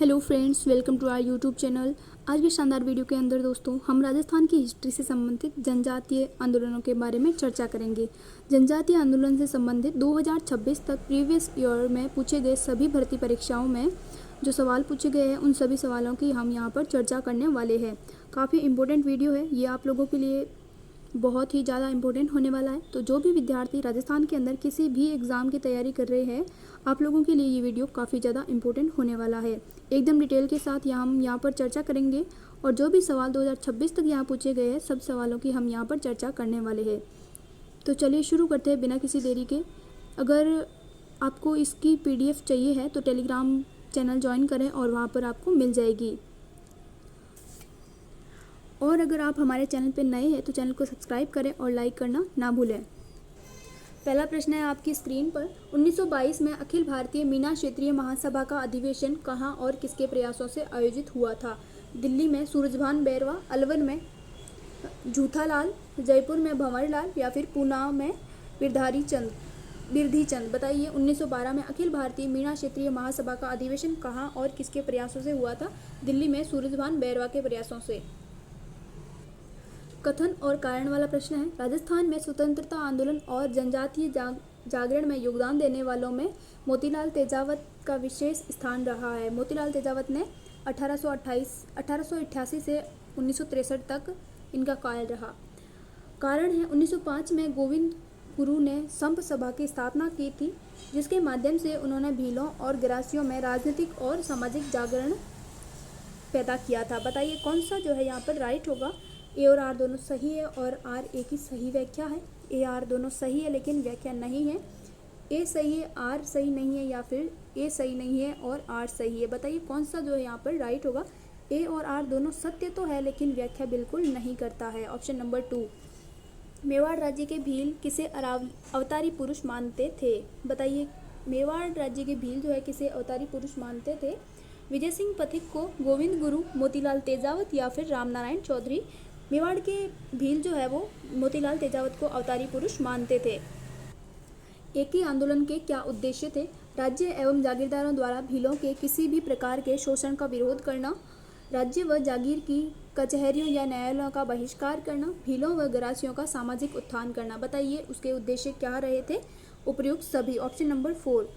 Hello friends, welcome to our YouTube channel. आज के शानदार वीडियो के अंदर दोस्तों हम राजस्थान की हिस्ट्री से संबंधित जनजातीय आंदोलनों के बारे में चर्चा करेंगे। जनजातीय आंदोलन से संबंधित 2026 तक प्रीवियस ईयर में पूछे गए सभी भर्ती परीक्षाओं में जो सवाल पूछे गए हैं उन सभी सवालों की हम यहाँ पर चर्चा करने वाले हैं। काफ़ी इंपॉर्टेंट वीडियो है ये, आप लोगों के लिए बहुत ही ज़्यादा इम्पोर्टेंट होने वाला है। तो जो भी विद्यार्थी राजस्थान के अंदर किसी भी एग्ज़ाम की तैयारी कर रहे हैं, आप लोगों के लिए ये वीडियो काफ़ी ज़्यादा इम्पोर्टेंट होने वाला है। एकदम डिटेल के साथ हम यहाँ पर चर्चा करेंगे और जो भी सवाल 2026 तक यहाँ पूछे गए हैं सब सवालों की हम यहाँ पर चर्चा करने वाले हैं। तो चलिए शुरू करते हैं बिना किसी देरी के। अगर आपको इसकी PDF चाहिए है तो टेलीग्राम चैनल ज्वाइन करें और वहाँ पर आपको मिल जाएगी। और अगर आप हमारे चैनल पर नए हैं तो चैनल को सब्सक्राइब करें और लाइक करना ना भूलें। पहला प्रश्न है आपकी स्क्रीन पर। 1922 में अखिल भारतीय मीना क्षेत्रीय महासभा का अधिवेशन कहाँ और किसके प्रयासों से आयोजित हुआ था? दिल्ली में सूरजभान बैरवा, अलवर में झूठालाल, जयपुर में भंवरलाल या फिर पूना में बिरधी चंद। बताइए 1912 में अखिल भारतीय मीना क्षेत्रीय महासभा का अधिवेशन कहाँ और किसके प्रयासों से हुआ था? दिल्ली में सूरजभान बैरवा के प्रयासों से। कथन और कारण वाला प्रश्न है। राजस्थान में स्वतंत्रता आंदोलन और जनजातीय जागरण में योगदान देने वालों में मोतीलाल तेजावत का विशेष स्थान रहा है। मोतीलाल तेजावत ने 1888 से 1963 तक इनका काल रहा। कारण है 1905 में गोविंद गुरु ने संप सभा की स्थापना की थी, जिसके माध्यम से उन्होंने भीलों और ग्रासियों में राजनीतिक और सामाजिक जागरण पैदा किया था। बताइए कौन सा जो है यहाँ पर राइट होगा? ए और आर दोनों सही है और आर ए की सही व्याख्या है। ए आर दोनों सही है लेकिन व्याख्या नहीं है। ए सही है, आर सही नहीं है, या फिर ए सही नहीं है और आर सही है। बताइए कौन सा जो है यहाँ पर राइट होगा? ए और आर दोनों सत्य तो है लेकिन व्याख्या बिल्कुल नहीं करता है। Option number 2। मेवाड़ राज्य के भील किसे अवतारी पुरुष मानते थे? बताइए मेवाड़ राज्य के भील जो है किसे अवतारी पुरुष मानते थे? विजय सिंह पथिक को, गोविंद गुरु, मोतीलाल तेजावत या फिर रामनारायण चौधरी। मेवाड़ के भील जो है वो मोतीलाल तेजावत को अवतारी पुरुष मानते थे। एक ही आंदोलन के क्या उद्देश्य थे? राज्य एवं जागीरदारों द्वारा भीलों के किसी भी प्रकार के शोषण का विरोध करना, राज्य व जागीर की कचहरियों या न्यायालयों का बहिष्कार करना, भीलों व गरासियों का सामाजिक उत्थान करना। बताइए उसके उद्देश्य क्या रहे थे? उपर्युक्त सभी। Option number 4।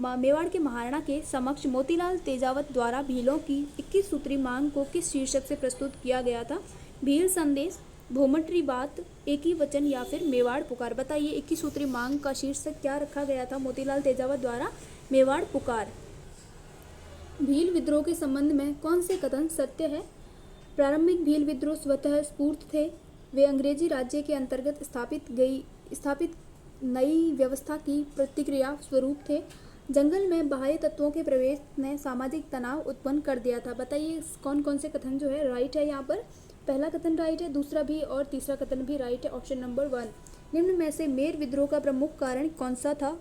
मेवाड़ के महाराणा के समक्ष मोतीलाल तेजावत द्वारा भीलों की 21 सूत्री मांग को किस शीर्षक से प्रस्तुत किया गया था? भील संदेश, भोमटरी बात, एक ही वचन या फिर मेवाड़ पुकार। बताइए 21 सूत्री मांग का शीर्षक क्या रखा गया था मोतीलाल तेजावत द्वारा? मेवाड़ पुकार। भील विद्रोह के संबंध में कौन से कथन सत्य है? प्रारंभिक भील विद्रोह स्वतः स्फूर्त थे। वे अंग्रेजी राज्य के अंतर्गत स्थापित नई व्यवस्था की प्रतिक्रिया स्वरूप थे। जंगल में बाह्य तत्वों के प्रवेश ने सामाजिक तनाव उत्पन्न कर दिया था। बताइए कौन कौन से कथन जो है राइट है यहाँ पर? पहला कथन राइट है, दूसरा भी और तीसरा कथन भी राइट है। Option number 1। निम्न में से मेर विद्रोह का प्रमुख कारण कौन सा था?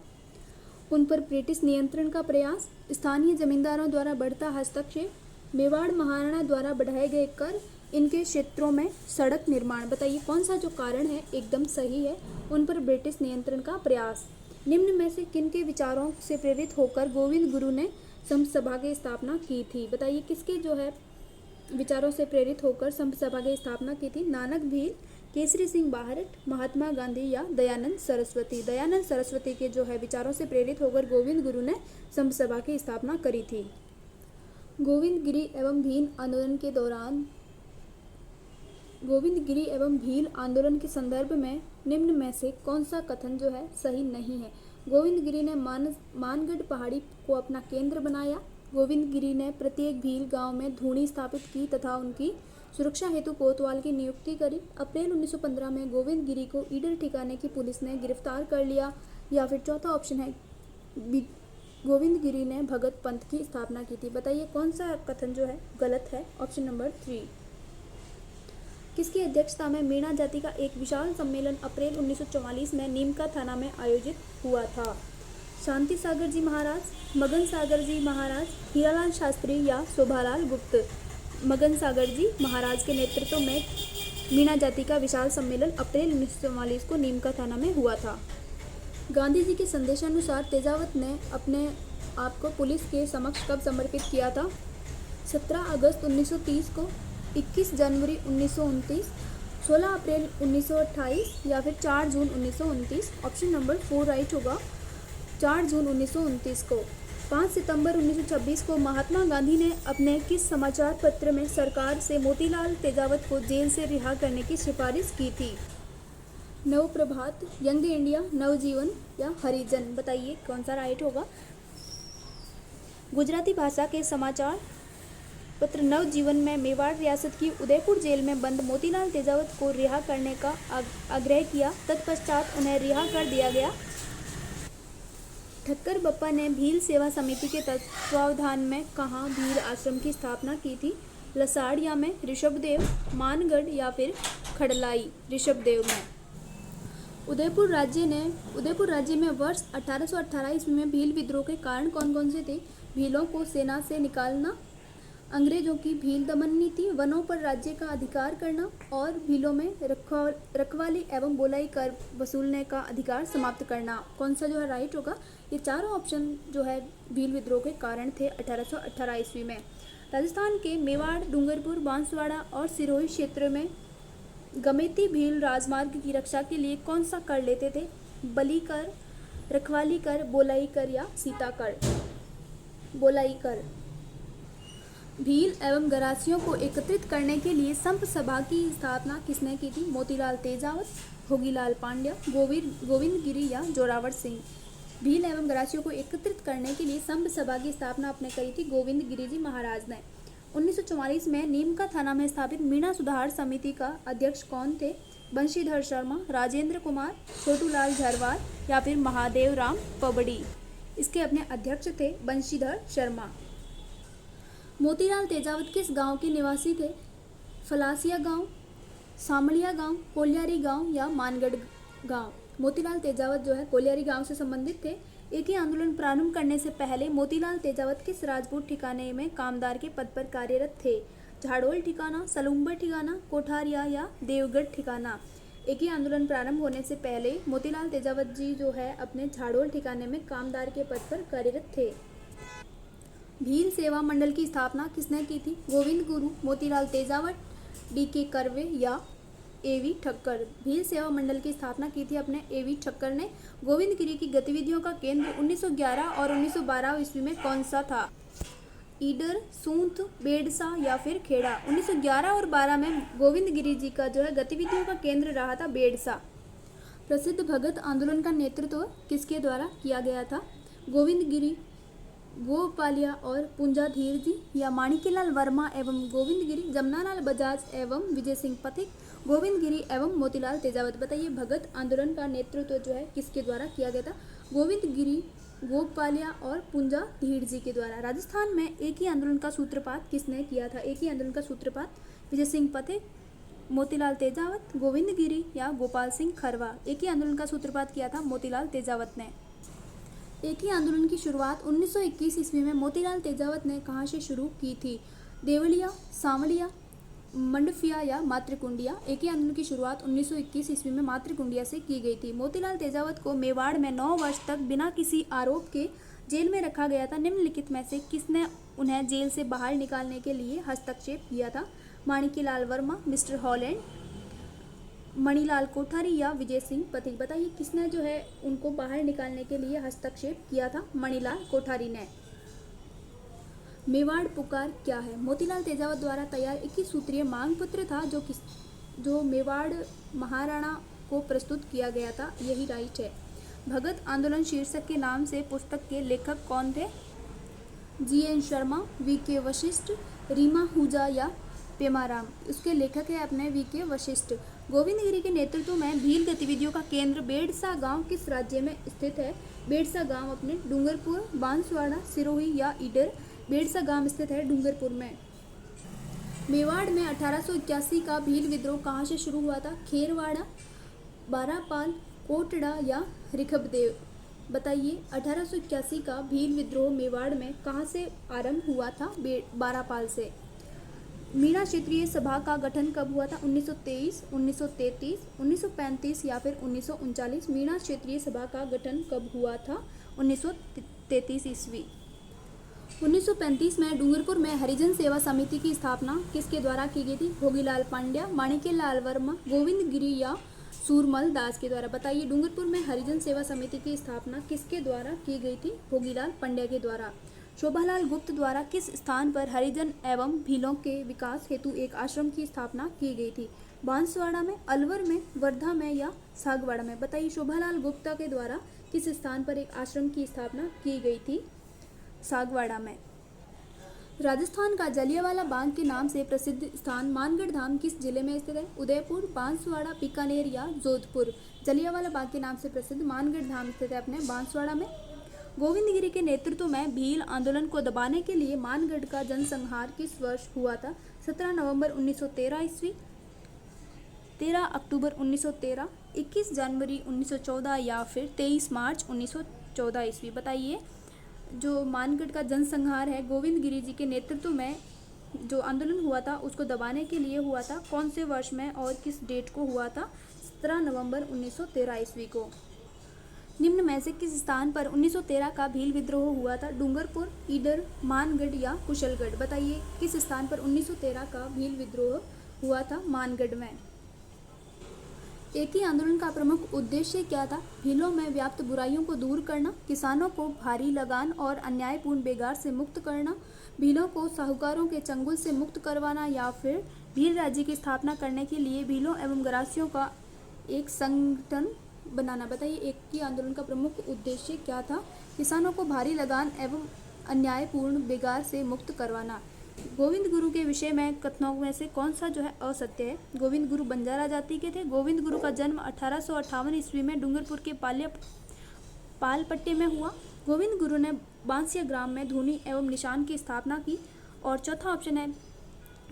उन पर ब्रिटिश नियंत्रण का प्रयास, स्थानीय जमींदारों द्वारा बढ़ता हस्तक्षेप, मेवाड़ महाराणा द्वारा बढ़ाए गए कर, इनके क्षेत्रों में सड़क निर्माण। बताइए कौन सा जो कारण है एकदम सही है? उन पर ब्रिटिश नियंत्रण का प्रयास। निम्न में से किनके विचारों से प्रेरित होकर गोविंद गुरु ने संप सभा की स्थापना की थी? बताइए किसके जो है विचारों से प्रेरित होकर संप सभा की स्थापना की थी? नानक भील, केसरी सिंह बाहरट, महात्मा गांधी या दयानंद सरस्वती? दयानंद सरस्वती के जो है विचारों से प्रेरित होकर गोविंद गुरु ने संप सभा की स्थापना करी थी। गोविंद गिरी एवं भील आंदोलन के संदर्भ में निम्न में से कौन सा कथन जो है सही नहीं है? गोविंद गिरी ने मानगढ़ पहाड़ी को अपना केंद्र बनाया। गोविंद गिरी ने प्रत्येक भील गांव में धूणी स्थापित की तथा उनकी सुरक्षा हेतु कोतवाल की नियुक्ति करी। अप्रैल 1915 में गोविंद गिरी को ईडर ठिकाने की पुलिस ने गिरफ्तार कर लिया। या फिर चौथा ऑप्शन है गोविंद गिरी ने भगत पंथ की स्थापना की थी। बताइए कौन सा कथन जो है गलत है? Option number 3। किसकी अध्यक्षता में मीणा जाति का एक विशाल सम्मेलन अप्रैल 1944 में नीमका थाना में आयोजित हुआ था? शांति सागर जी महाराज, मगन सागर जी महाराज, हीरालाल शास्त्री या शोभालाल गुप्त? मगन सागर जी महाराज के नेतृत्व में मीणा जाति का विशाल सम्मेलन अप्रैल 1944 को नीमका थाना में हुआ था। गांधी जी के संदेशानुसार तेजावत ने अपने आपको पुलिस के समक्ष कब समर्पित किया था? 17 अगस्त 1930 को, 21 जनवरी 1929, 16 अप्रैल 1928 या फिर 4 जून 1929। ऑप्शन नंबर 4 राइट होगा, 4 जून 1929 को। 5 सितंबर 1926 को महात्मा गांधी ने अपने किस समाचार पत्र में सरकार से मोतीलाल तेजावत को जेल से रिहा करने की सिफारिश की थी? नवप्रभात, यंग इंडिया, नवजीवन या हरिजन? बताइए कौन सा राइट होगा। गुजराती भाषा के समाचार पत्र नवजीवन में मेवाड़ रियासत की उदयपुर जेल में बंद मोतीलाल तेजावत को रिहा करने का आग्रह किया। तत्पश्चात उन्हें रिहा कर दिया गया। ठक्कर बप्पा ने भील सेवा समिति के तत्वावधान में कहाँ भील आश्रम की स्थापना की थी? लसाड़िया में, ऋषभदेव, मानगढ़ या फिर खड़लाई? ऋषभदेव में। उदयपुर राज्य में वर्ष 1818 ईस्वी में भील विद्रोह के कारण कौन कौन से थे? भीलों को सेना से निकालना, अंग्रेजों की भील दमन नीति, वनों पर राज्य का अधिकार करना और भीलों में रखवाली एवं बोलाई कर वसूलने का अधिकार समाप्त करना। कौन सा जो है राइट होगा? ये चारों ऑप्शन जो है भील विद्रोह के कारण थे 1818 ईस्वी में। राजस्थान के मेवाड़, डूंगरपुर, बांसवाड़ा और सिरोही क्षेत्र में गमेती भील राजमार्ग की रक्षा के लिए कौन सा कर लेते थे? बली कर, रखवाली कर, बोलाई कर या सीता कर? बोलाई कर। भील एवं गरासियों को एकत्रित करने के लिए संप सभा की स्थापना किसने की थी? मोतीलाल तेजावत, भोगीलाल पांड्या, गोविंद गिरी या जोरावर सिंह? भील एवं गरासियों को एकत्रित करने के लिए संप सभा की स्थापना आपने करी थी गोविंद गिरी जी महाराज ने। 1944 में नीमका थाना में स्थापित मीणा सुधार समिति का अध्यक्ष कौन थे? बंशीधर शर्मा, राजेंद्र कुमार, छोटूलाल झरवार या फिर महादेव राम पबड़ी? इसके अपने अध्यक्ष थे बंशीधर शर्मा। मोतीलाल तेजावत किस गांव के निवासी थे? फलासिया गांव, सामड़िया गांव, कोलियारी गांव या मानगढ़ गांव? मोतीलाल तेजावत जो है कोलियारी गांव से संबंधित थे। एक ही आंदोलन प्रारंभ करने से पहले मोतीलाल तेजावत किस राजपूत ठिकाने में कामदार के पद पर कार्यरत थे? झाड़ोल ठिकाना, सलूम्बर ठिकाना, कोठारिया या देवगढ़ ठिकाना? एक ही आंदोलन प्रारंभ होने से पहले मोतीलाल तेजावत जी जो है अपने झाड़ोल ठिकाने में कामदार के पद पर कार्यरत थे। भील सेवा मंडल की स्थापना किसने की थी? गोविंद गुरु, मोतीलाल तेजावत, डी.के. कर्वे या ए.वी. ठक्कर? भील सेवा मंडल की स्थापना की थी अपने ए.वी. ठक्कर ने। गोविंद गिरी की गतिविधियों का केंद्र 1911 और 1912 ईस्वी में कौन सा था? ईडर, सूंथ, बेडसा या फिर खेड़ा? 1911 और 12 में गोविंद गिरी जी का जो है गतिविधियों का केंद्र रहा था बेडसा। प्रसिद्ध भगत आंदोलन का नेतृत्व किसके द्वारा किया गया था? गोविंद गिरी, गोपालिया और पुंजाधीर जी या माणिक्यलाल वर्मा एवं गोविंद गिरी, जमनालाल बजाज एवं विजय सिंह पथिक, गोविंद गिरी एवं मोतीलाल तेजावत? बताइए भगत आंदोलन का नेतृत्व जो है किसके द्वारा किया गया था? गोविंद गिरी, गोपालिया और पुंजाधीर जी के द्वारा। राजस्थान में एक ही आंदोलन का सूत्रपात किसने किया था? एक ही आंदोलन का सूत्रपात विजय सिंह पथिक, मोतीलाल तेजावत, गोविंद गिरी या गोपाल सिंह खरवा? एक ही आंदोलन का सूत्रपात किया था मोतीलाल तेजावत ने। एक ही आंदोलन की शुरुआत 1921 ईस्वी में मोतीलाल तेजावत ने कहाँ से शुरू की थी? देवलिया, सांवलिया, मंडफिया या मातृकुंडिया? एक ही आंदोलन की शुरुआत 1921 ईस्वी में मातृकुंडिया से की गई थी। मोतीलाल तेजावत को मेवाड़ में 9 वर्ष तक बिना किसी आरोप के जेल में रखा गया था। निम्नलिखित में से किसने उन्हें जेल से बाहर निकालने के लिए हस्तक्षेप किया था? माणिक्यलाल वर्मा, मिस्टर हॉलैंड, मणिलाल कोठारी या विजय सिंह पथिक? बताइए किसने जो है उनको बाहर निकालने के लिए हस्तक्षेप किया था? मणिलाल कोठारी ने। मेवाड़ पुकार क्या है? मोतीलाल तेजावत द्वारा तैयार 21 सूत्रीय मांग पत्र था जो मेवाड़ महाराणा को प्रस्तुत किया गया था। यही राइट है। भगत आंदोलन शीर्षक के नाम से पुस्तक के लेखक कौन थे? जी.एन. शर्मा, वी.के. वशिष्ठ, रीमा हुजा या पेमाराम? उसके लेखक है अपने वी.के. वशिष्ठ। गोविंद गिरी के नेतृत्व में भील गतिविधियों का केंद्र बेडसा गांव किस राज्य में स्थित है? बेडसा गांव अपने डूंगरपुर, बांसवाड़ा, सिरोही या ईडर? बेडसा गांव स्थित है डूंगरपुर में। मेवाड़ में 1881 का भील विद्रोह कहाँ से शुरू हुआ था? खेरवाड़ा, बारापाल, कोटड़ा या रिखबदेव? बताइए 1881 का भील विद्रोह मेवाड़ में कहाँ से आरंभ हुआ था? बारापाल से। मीणा क्षेत्रीय सभा का गठन कब हुआ था? 1923, 1933, 1935 या फिर 1939? मीणा क्षेत्रीय सभा का गठन कब हुआ था? 1933 ईस्वी। 1935 में डूंगरपुर में हरिजन सेवा समिति की स्थापना किसके द्वारा की गई थी? भोगीलाल पांड्या, माणिक्यलाल वर्मा, गोविंद गिरी या सूरमल दास के द्वारा। बताइए डूंगरपुर में हरिजन सेवा समिति की स्थापना किसके द्वारा की गई थी? भोगीलाल पांड्या के द्वारा। शोभालाल गुप्त द्वारा किस स्थान पर हरिजन एवं भीलों के विकास हेतु एक आश्रम की स्थापना की गई थी? बांसवाड़ा में, अलवर में, वर्धा में या सागवाड़ा में? बताइए शोभालाल गुप्ता के द्वारा किस स्थान पर एक आश्रम की स्थापना की गई थी? सागवाड़ा में। राजस्थान का जलियांवाला बाग के नाम से प्रसिद्ध स्थान मानगढ़ धाम किस जिले में स्थित है? उदयपुर, बांसवाड़ा, बीकानेर या जोधपुर? जलियांवाला बाग के नाम से प्रसिद्ध मानगढ़ धाम स्थित है अपने बांसवाड़ा में। गोविंद गिरी के नेतृत्व में भील आंदोलन को दबाने के लिए मानगढ़ का जनसंहार किस वर्ष हुआ था? 17 नवंबर 1913 ईस्वी, 13 अक्टूबर 1913, 21 जनवरी 1914 या फिर 23 मार्च 1914 ईस्वी? बताइए जो मानगढ़ का जनसंहार है गोविंद गिरी जी के नेतृत्व में जो आंदोलन हुआ था उसको दबाने के लिए हुआ था, कौन से वर्ष में और किस डेट को हुआ था? 17 नवंबर 1913 ईस्वी को। निम्न में से किस स्थान पर 1913 का भील विद्रोह हुआ था? डूंगरपुर, ईडर, मानगढ़ या कुशलगढ़? बताइए किस स्थान पर 1913 का भील विद्रोह हुआ था? मानगढ़ में। एक ही आंदोलन का प्रमुख उद्देश्य क्या था? भीलों में व्याप्त बुराइयों को दूर करना, किसानों को भारी लगान और अन्यायपूर्ण बेगार से मुक्त करना, भीलों को साहूकारों के चंगुल से मुक्त करवाना या फिर भील राज्य की स्थापना करने के लिए भीलों एवं गरासियों का एक संगठन बनाना। बताइए एक ही आंदोलन का प्रमुख उद्देश्य क्या था? किसानों को भारी लगान एवं अन्यायपूर्ण बेगार से मुक्त करवाना। गोविंद गुरु के विषय में कथनों में से कौन सा जो है असत्य है? गोविंद गुरु बंजारा जाति के थे। गोविंद गुरु का जन्म 1858 ईस्वी में डूंगरपुर के पालपट्टे में हुआ। गोविंद गुरु ने बांसिया ग्राम में धूनी एवं निशान की स्थापना की। और चौथा ऑप्शन है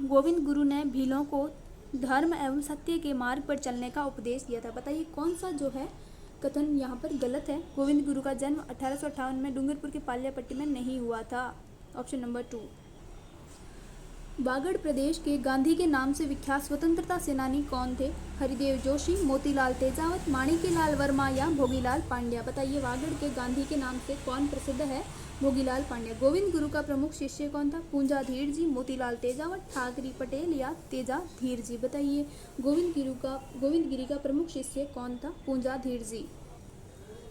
गोविंद गुरु ने भीलों को धर्म एवं सत्य के मार्ग पर चलने का उपदेश दिया था। बताइए कौन सा जो है कथन यहाँ पर गलत है? गोविंद गुरु का जन्म 1858 में डूंगरपुर के पाल्यापट्टी में नहीं हुआ था। Option number 2। वागड़ प्रदेश के गांधी के नाम से विख्यात स्वतंत्रता सेनानी कौन थे? हरिदेव जोशी, मोतीलाल तेजावत, माणिक्यलाल वर्मा या भोगीलाल पांड्या? बताइए वागड़ के गांधी के नाम से कौन प्रसिद्ध है? भोगीलाल पांड्या। गोविंद गुरु का प्रमुख शिष्य कौन था? पूंजाधीर जी, मोतीलाल तेजावत, ठाकरी पटेल या तेजाधीर जी? बताइए गोविंद गिरी का प्रमुख शिष्य कौन था? पूंजाधीर जी।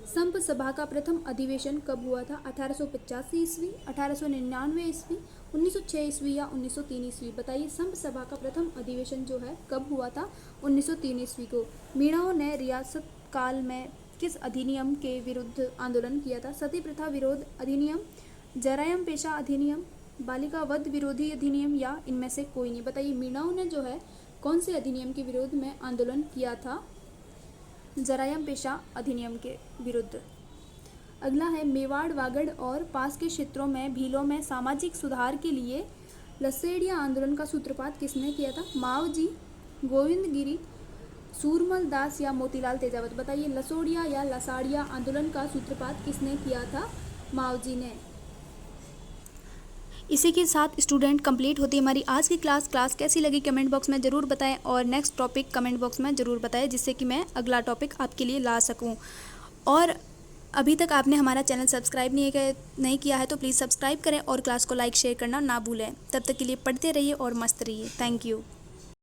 संप सभा का प्रथम अधिवेशन कब हुआ था? 1885 ईस्वी, 1899 ईस्वी, 1906 ईस्वी या 1903 ईस्वी? बताइए संप सभा का प्रथम अधिवेशन जो है कब हुआ था? 1903 ईस्वी को। मीणाओं ने रियासत काल में किस अधिनियम के विरुद्ध आंदोलन किया था? सती प्रथा विरोध अधिनियम, जरायम पेशा अधिनियम, बालिका वध विरोधी अधिनियम या इनमें से कोई नहीं? बताइए मीणाओं ने जो है कौन से अधिनियम के विरोध में आंदोलन किया था? जरायम पेशा अधिनियम के विरुद्ध। अगला है मेवाड़, वागड़ और पास के क्षेत्रों में भीलों में सामाजिक सुधार के लिए लसेड़िया आंदोलन का सूत्रपात किसने किया था? मावजी, गोविंद गिरी, सूरमल दास या मोतीलाल तेजावत? बताइए लसोड़िया या लसाड़िया आंदोलन का सूत्रपात किसने किया था? मावजी ने। इसी के साथ स्टूडेंट कंप्लीट होती है हमारी आज की क्लास कैसी लगी कमेंट बॉक्स में ज़रूर बताएं और नेक्स्ट टॉपिक कमेंट बॉक्स में ज़रूर बताएं जिससे कि मैं अगला टॉपिक आपके लिए ला सकूं। और अभी तक आपने हमारा चैनल सब्सक्राइब नहीं किया है तो प्लीज़ सब्सक्राइब करें और क्लास को लाइक शेयर करना ना भूलें। तब तक के लिए पढ़ते रहिए और मस्त रहिए। Thank you.